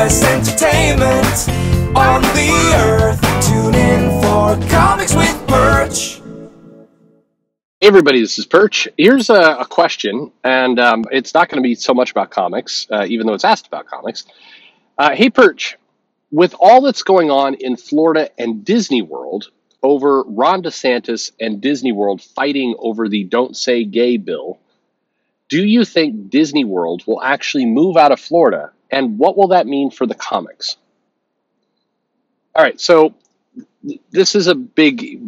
best entertainment on the earth. Tune in for Comics with Perch. Hey everybody, this is Perch. Here's a question, and it's not going to be so much about comics, even though it's asked about comics. Hey Perch, with all that's going on in Florida and Disney World over Ron DeSantis and Disney World fighting over the Don't Say Gay bill, do you think Disney World will actually move out of Florida, and what will that mean for the comics? All right, so this is a big,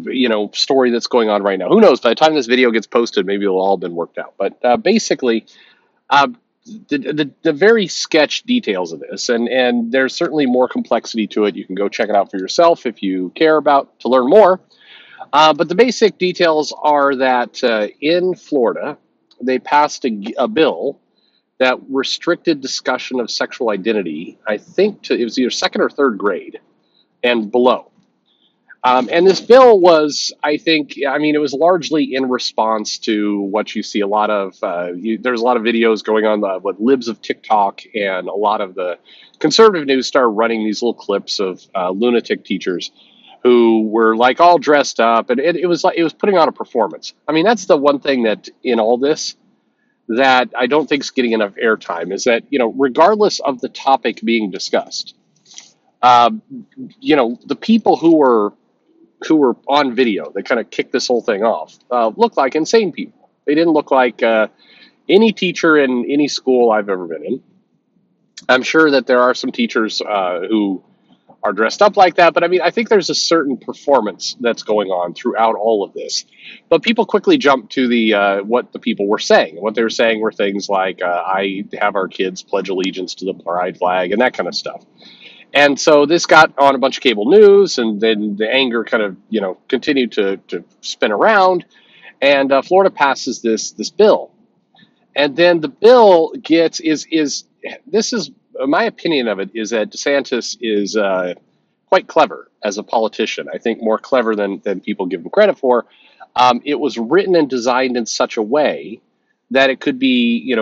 story that's going on right now. Who knows? By the time this video gets posted, maybe it'll all been worked out. But basically, the very sketch details of this, and there's certainly more complexity to it. You can go check it out for yourself if you care about to learn more. But the basic details are that in Florida, they passed a bill that restricted discussion of sexual identity. I think it was either second or third grade and below. And this bill was, it was largely in response to what you see a lot of, there's a lot of videos going on with libs of TikTok, and a lot of the conservative news started running these little clips of lunatic teachers who were like all dressed up, and it was putting on a performance. I mean, that's the one thing that in all this that I don't think is getting enough airtime is that, regardless of the topic being discussed, the people who were on video that kind of kicked this whole thing off looked like insane people. They didn't look like any teacher in any school I've ever been in. I'm sure that there are some teachers who are dressed up like that, but I think there's a certain performance that's going on throughout all of this. But people quickly jumped to the what the people were saying. What they were saying were things like, I have our kids pledge allegiance to the pride flag and that kind of stuff. And so this got on a bunch of cable news, and then the anger kind of, continued to spin around, and Florida passes this bill. And then the bill my opinion of it is that DeSantis is quite clever as a politician. I think more clever than people give him credit for. It was written and designed in such a way that it could be,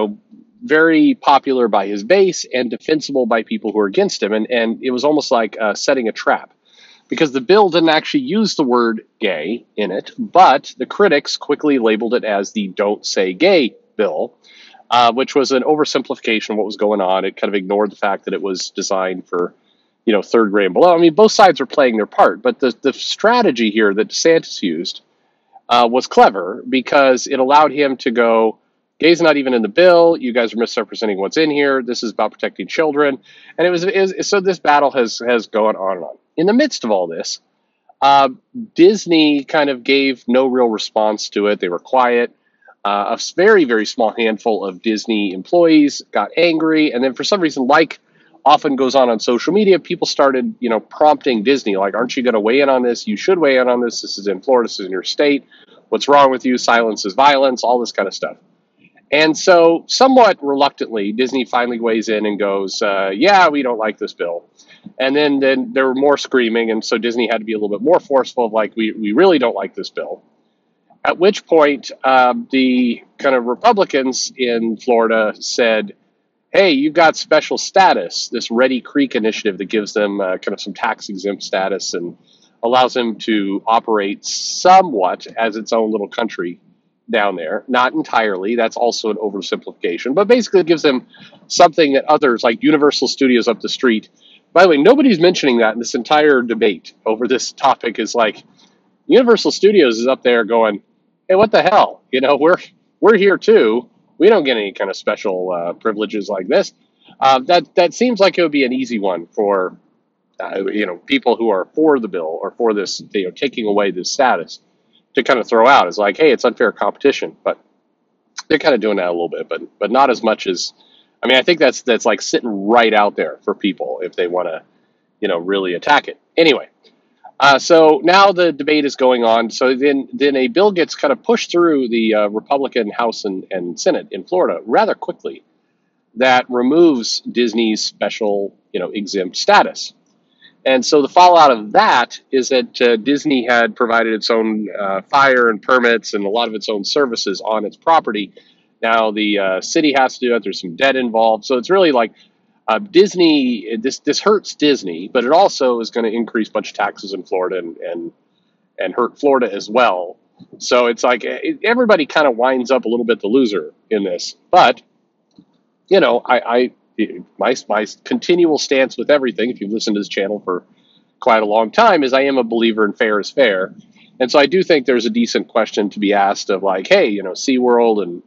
very popular by his base and defensible by people who are against him. And it was almost like setting a trap, because the bill didn't actually use the word gay in it, but the critics quickly labeled it as the Don't Say Gay bill, which was an oversimplification of what was going on. It kind of ignored the fact that it was designed for, third grade and below. I mean, both sides are playing their part, but the strategy here that DeSantis used was clever, because it allowed him to go, gay's not even in the bill. You guys are misrepresenting what's in here. This is about protecting children. And so this battle has gone on and on. In the midst of all this, Disney kind of gave no real response to it. They were quiet. A very, very small handful of Disney employees got angry. And then for some reason, like often goes on social media, people started, prompting Disney, like, aren't you going to weigh in on this? You should weigh in on this. This is in Florida. This is in your state. What's wrong with you? Silence is violence, all this kind of stuff. And so somewhat reluctantly, Disney finally weighs in and goes, yeah, we don't like this bill. And then there were more screaming. And so Disney had to be a little bit more forceful of like, we really don't like this bill. At which point, the kind of Republicans in Florida said, hey, you've got special status, this Ready Creek initiative that gives them kind of some tax exempt status and allows them to operate somewhat as its own little country down there. Not entirely. That's also an oversimplification, but basically it gives them something that others like Universal Studios up the street. By the way, nobody's mentioning that in this entire debate over this topic. Is like Universal Studios is up there going, hey, what the hell? We're here too. We don't get any kind of special privileges like this. That seems like it would be an easy one for people who are for the bill or for this, taking away this status, to kind of throw out as like, hey, it's unfair competition. But they're kind of doing that a little bit, but not as much as, I think that's like sitting right out there for people if they want to, really attack it. Anyway, so now the debate is going on. So then a bill gets kind of pushed through the Republican House and Senate in Florida rather quickly that removes Disney's special, exempt status. And so the fallout of that is that Disney had provided its own fire and permits and a lot of its own services on its property. Now the city has to do it. There's some debt involved. So it's really like Disney, this hurts Disney, but it also is going to increase a bunch of taxes in Florida and hurt Florida as well. So it's like everybody kind of winds up a little bit the loser in this. But my continual stance with everything, if you've listened to this channel for quite a long time, is I am a believer in fair is fair. And so I do think there's a decent question to be asked of like, hey, SeaWorld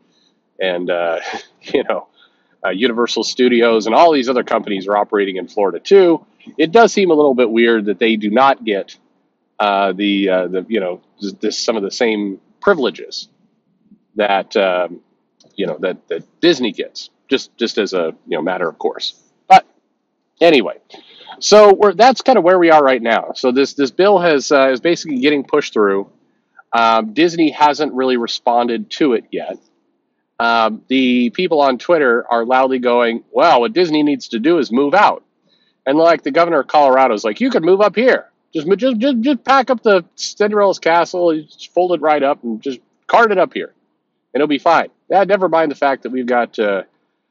and Universal Studios and all these other companies are operating in Florida too. It does seem a little bit weird that they do not get some of the same privileges that that Disney gets, just as a matter of course. But anyway, so that's kind of where we are right now. So this bill is basically getting pushed through. Disney hasn't really responded to it yet. The people on Twitter are loudly going, well, what Disney needs to do is move out. And like the governor of Colorado is like, you could move up here. Just pack up the Cinderella's castle, just fold it right up and just cart it up here. And it'll be fine. Never mind the fact that we've got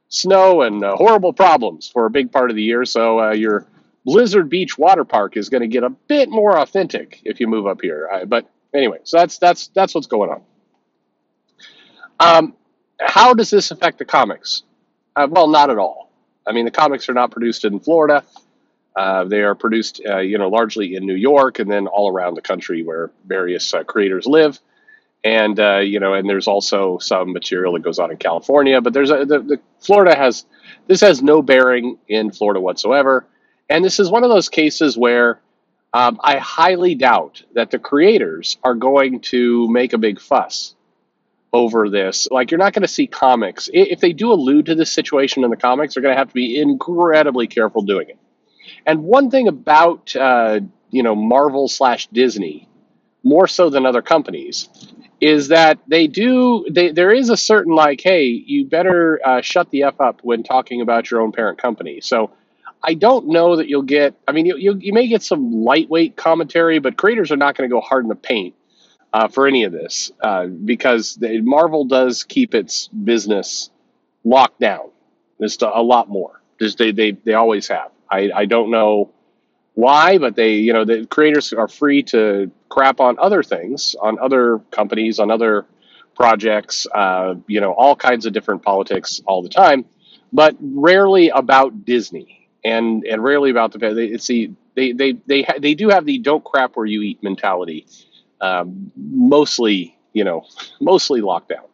snow and horrible problems for a big part of the year. So your Blizzard Beach water park is going to get a bit more authentic if you move up here. But anyway, so that's what's going on. How does this affect the comics? Well, not at all. I mean, the comics are not produced in Florida. They are produced, largely in New York and then all around the country where various creators live. And, and there's also some material that goes on in California. But Florida has no bearing in Florida whatsoever. And this is one of those cases where I highly doubt that the creators are going to make a big fuss over this. Like, you're not going to see comics. If they do allude to this situation in the comics, they're going to have to be incredibly careful doing it. And one thing about, Marvel / Disney, more so than other companies, is that there is a certain like, hey, you better shut the F up when talking about your own parent company. So I don't know that you'll get, you may get some lightweight commentary, but creators are not going to go hard in the paint for any of this, because Marvel does keep its business locked down. Just a lot more. Just they always have. I don't know why, but the creators are free to crap on other things, on other companies, on other projects, all kinds of different politics all the time, but rarely about Disney and rarely about they do have the don't crap where you eat mentality. Mostly locked down.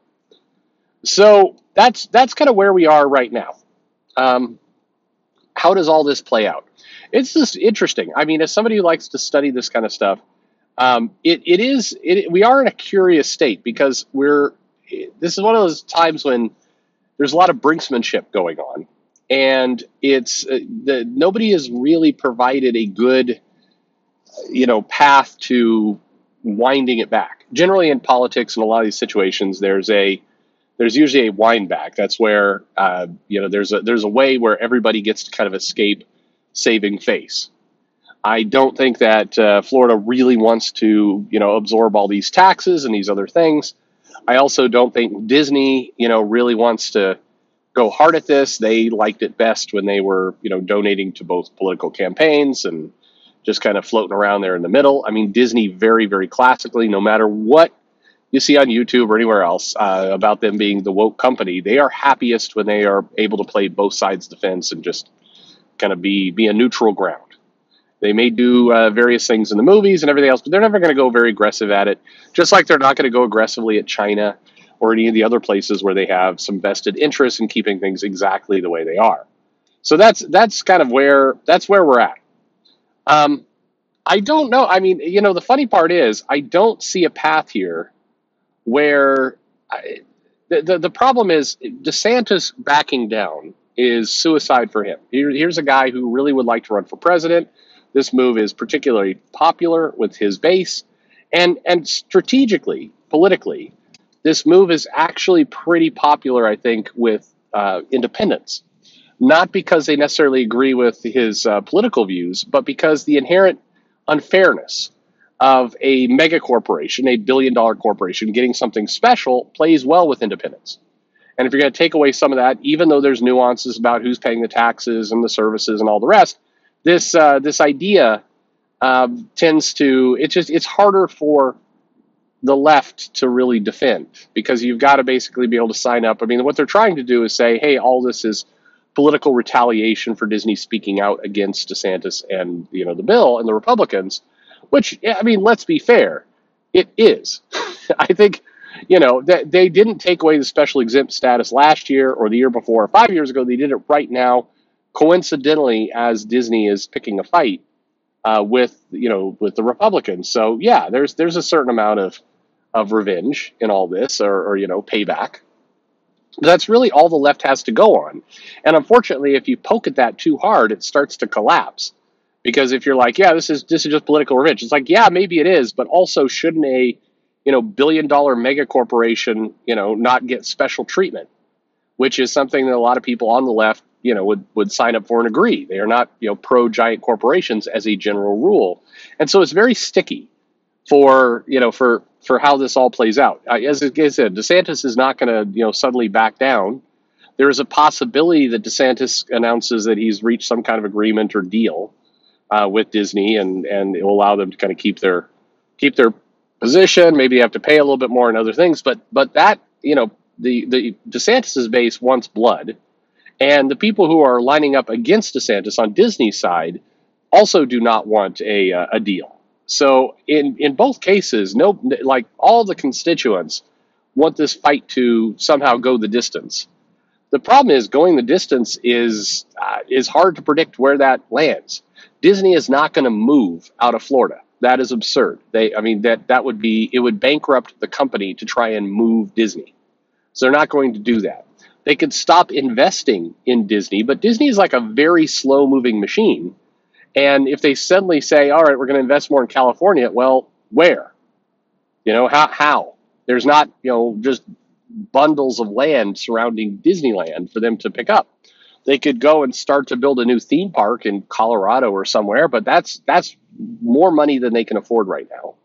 So that's kind of where we are right now. How does all this play out? It's just interesting. I mean, as somebody who likes to study this kind of stuff, we are in a curious state because this is one of those times when there's a lot of brinksmanship going on, and nobody has really provided a good, path to winding it back. Generally in politics and a lot of these situations, there's usually a wind back. That's where there's a way where everybody gets to kind of escape saving face. I don't think that Florida really wants to absorb all these taxes and these other things. I also don't think Disney really wants to go hard at this. They liked it best when they were donating to both political campaigns and just kind of floating around there in the middle. I mean, Disney very, very classically, no matter what you see on YouTube or anywhere else about them being the woke company, they are happiest when they are able to play both sides of the fence and just kind of be a neutral ground. They may do various things in the movies and everything else, but they're never going to go very aggressive at it, just like they're not going to go aggressively at China or any of the other places where they have some vested interest in keeping things exactly the way they are. So that's kind of where we're at. I don't know. I mean, the funny part is I don't see a path here where the problem is DeSantis backing down is suicide for him. Here's a guy who really would like to run for president. This move is particularly popular with his base, and strategically, politically, this move is actually pretty popular, I think, with independents. Not because they necessarily agree with his political views, but because the inherent unfairness of a mega corporation, a billion-dollar corporation, getting something special plays well with independents. And if you're going to take away some of that, even though there's nuances about who's paying the taxes and the services and all the rest, this idea tends to, it's harder for the left to really defend, because you've got to basically be able to sign up. I mean, what they're trying to do is say, hey, all this is political retaliation for Disney speaking out against DeSantis and, the bill and the Republicans, which, I mean, let's be fair, it is. I think, that they didn't take away the special exempt status last year or the year before or 5 years ago. They did it right now, coincidentally, as Disney is picking a fight with the Republicans. So yeah, there's a certain amount of revenge in all this, or payback. But that's really all the left has to go on. And unfortunately, if you poke at that too hard, it starts to collapse. Because if you're like, yeah, this is just political revenge, it's like, yeah, maybe it is, but also shouldn't a billion-dollar mega corporation not get special treatment, which is something that a lot of people on the left would sign up for and agree. They are not pro giant corporations as a general rule, and so it's very sticky for how this all plays out. As I said, DeSantis is not going to suddenly back down. There is a possibility that DeSantis announces that he's reached some kind of agreement or deal with Disney, and it will allow them to kind of keep their position. Maybe they have to pay a little bit more and other things, but that the DeSantis's base wants blood, and the people who are lining up against DeSantis on Disney's side also do not want a deal. So in both cases, all the constituents want this fight to somehow go the distance. The problem is, going the distance is hard to predict where that lands. Disney is not going to move out of Florida. That is absurd. It would bankrupt the company to try and move Disney. So they're not going to do that. They could stop investing in Disney, but Disney is like a very slow moving machine. And if they suddenly say, all right, we're going to invest more in California, well, where? How? There's not, just bundles of land surrounding Disneyland for them to pick up. They could go and start to build a new theme park in Colorado or somewhere, but that's more money than they can afford right now.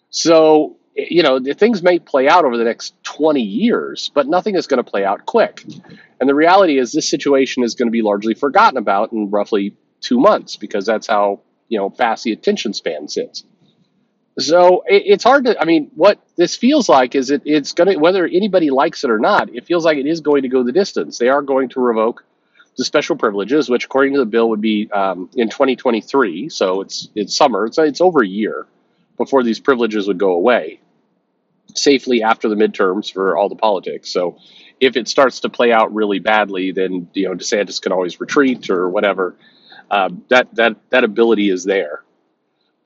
So, the things may play out over the next 20 years, but nothing is going to play out quick. And the reality is, this situation is going to be largely forgotten about in roughly 2 months, because that's how, fast the attention span sits. So it's hard to, what this feels like is it's going to, whether anybody likes it or not, it feels like it is going to go the distance. They are going to revoke the special privileges, which according to the bill would be in 2023. So it's summer. It's over a year before these privileges would go away, safely after the midterms for all the politics. So if it starts to play out really badly, then DeSantis can always retreat or whatever. That ability is there.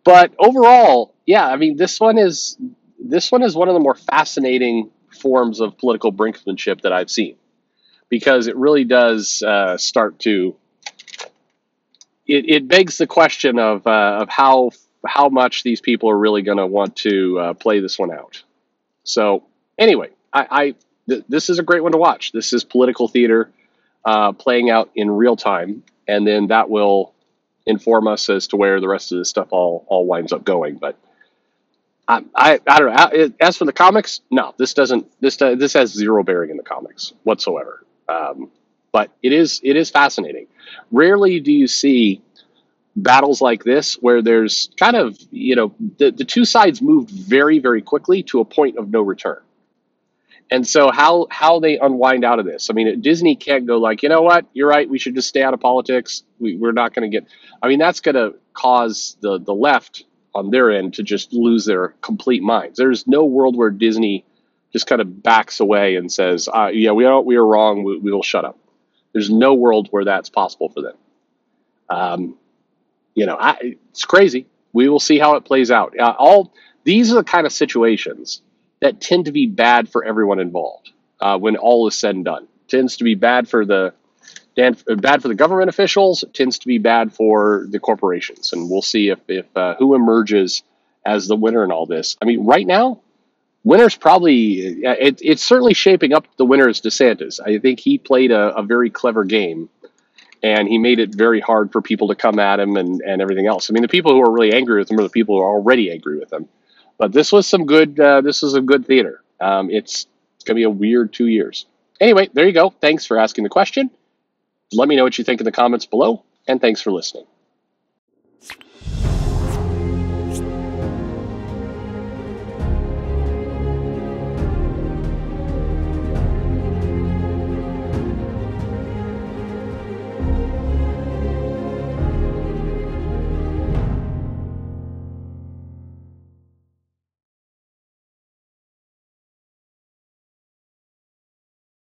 But overall, yeah, this one is one of the more fascinating forms of political brinksmanship that I've seen, because it really does start to. It begs the question of how much these people are really going to want to play this one out. So anyway, this is a great one to watch. This is political theater playing out in real time, and then that will inform us as to where the rest of this stuff all winds up going. But I don't know. As for the comics, no, this has zero bearing in the comics whatsoever. But it is fascinating. Rarely do you see battles like this where there's kind of, the two sides moved very, very quickly to a point of no return. And so how they unwind out of this? Disney can't go like, you know what, you're right, we should just stay out of politics. We're not going to get. That's going to cause the left on their end to just lose their complete minds. There's no world where Disney just kind of backs away and says, yeah, we are wrong. We will shut up. There's no world where that's possible for them. It's crazy. We will see how it plays out. These are the kind of situations that tend to be bad for everyone involved when all is said and done. It tends to be bad for the government officials. It tends to be bad for the corporations, and we'll see if who emerges as the winner in all this. Right now, winner's probably it's certainly shaping up. The winner is DeSantis. I think he played a very clever game, and he made it very hard for people to come at him and everything else. The people who are really angry with him are the people who are already angry with him. But this was some good. This was a good theater. It's going to be a weird 2 years. Anyway, there you go. Thanks for asking the question. Let me know what you think in the comments below, and thanks for listening.